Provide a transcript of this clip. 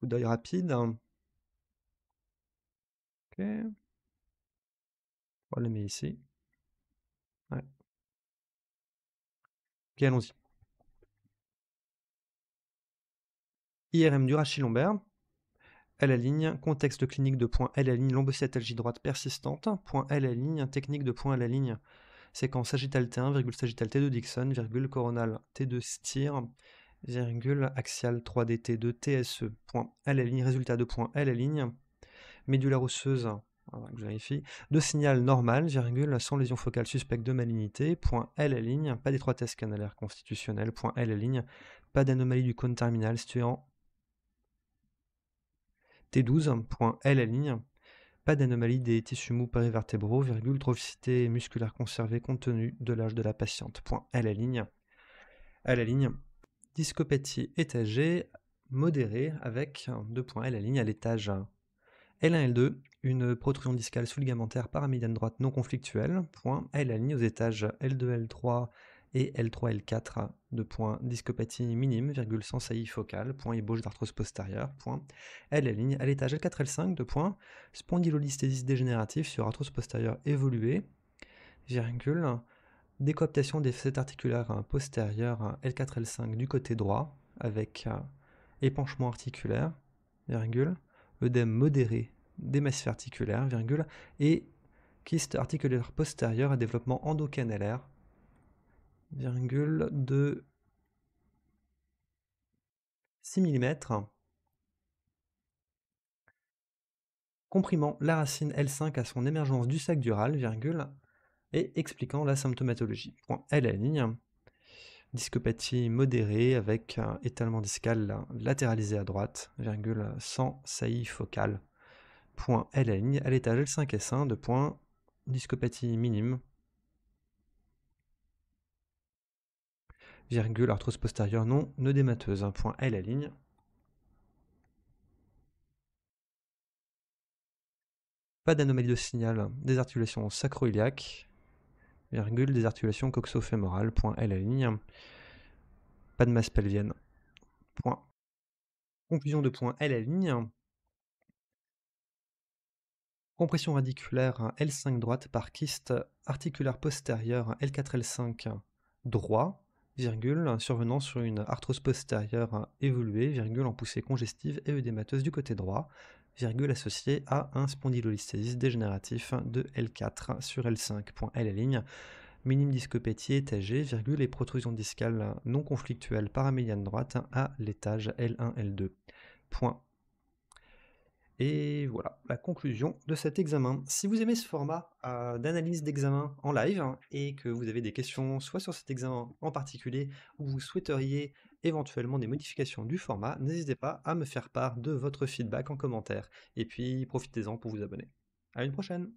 coup d'œil rapide. OK, on les met ici. Ouais. OK, allons-y. IRM du rachis lombaire. L ligne, contexte clinique de point L ligne, lombocytalgie droite persistante. Point L ligne, technique de point L ligne. Séquence sagittale T1, virgule sagittale T2 Dixon, virgule coronale T2 Styr, virgule axiale 3D T2 TSE. Point L ligne, résultat de point L ligne. Médulaire osseuse, voilà, que je vérifie, de signal normal, virgule, sans lésion focale suspecte de malignité, point L ligne, pas d'étroitesse canalaire constitutionnelle, point L ligne, pas d'anomalie du cône terminal situé en T12, point L ligne, pas d'anomalie des tissus mous périvertébraux, virgule, trophicité musculaire conservée compte tenu de l'âge de la patiente, point L ligne, discopathie étagée modérée avec deux points L ligne à l'étage L1, L2, une protrusion discale sous-ligamentaire paramédiane droite non conflictuelle, point, L aligne aux étages L2, L3 et L3, L4, de point, discopathie minime, virgule, sans saillie focale, point, ébauche d'arthrose postérieure, point, L aligne à l'étage L4, L5, de point, spondylolisthésis dégénérative sur arthrose postérieure évoluée, virgule, décoaptation des facettes articulaires postérieures L4, L5 du côté droit, avec épanchement articulaire, virgule, œdème modéré des massifs articulaires, virgule, et kyste articulaire postérieur à développement endocanalaire, virgule, de 6 mm, comprimant la racine L5 à son émergence du sac dural, virgule, et expliquant la symptomatologie. Point L ligne, discopathie modérée avec étalement discal latéralisé à droite, virgule, sans saillie focale. Point L ligne à l'étage L5S1 de point discopathie minime, virgule, arthrose postérieure non œdémateuse. Point L ligne. Pas d'anomalie de signal des articulations sacro-iliaques, virgule, des articulations coxo-fémorales. Point L ligne. Pas de masse pelvienne. Point. Conclusion de point L ligne. Compression radiculaire L5 droite par kyste articulaire postérieur L4-L5 droit, virgule, survenant sur une arthrose postérieure évoluée, virgule, en poussée congestive et œdémateuse du côté droit, virgule, associée à un spondylolisthésis dégénératif de L4 sur L5. Point L ligne, minime discopathie étagée, virgule, et protrusion discale non conflictuelle paramédiane droite à l'étage L1, L2. Point. Et voilà, la conclusion de cet examen. Si vous aimez ce format d'analyse d'examen en live et que vous avez des questions soit sur cet examen en particulier ou vous souhaiteriez éventuellement des modifications du format, n'hésitez pas à me faire part de votre feedback en commentaire. Et puis profitez-en pour vous abonner. À une prochaine!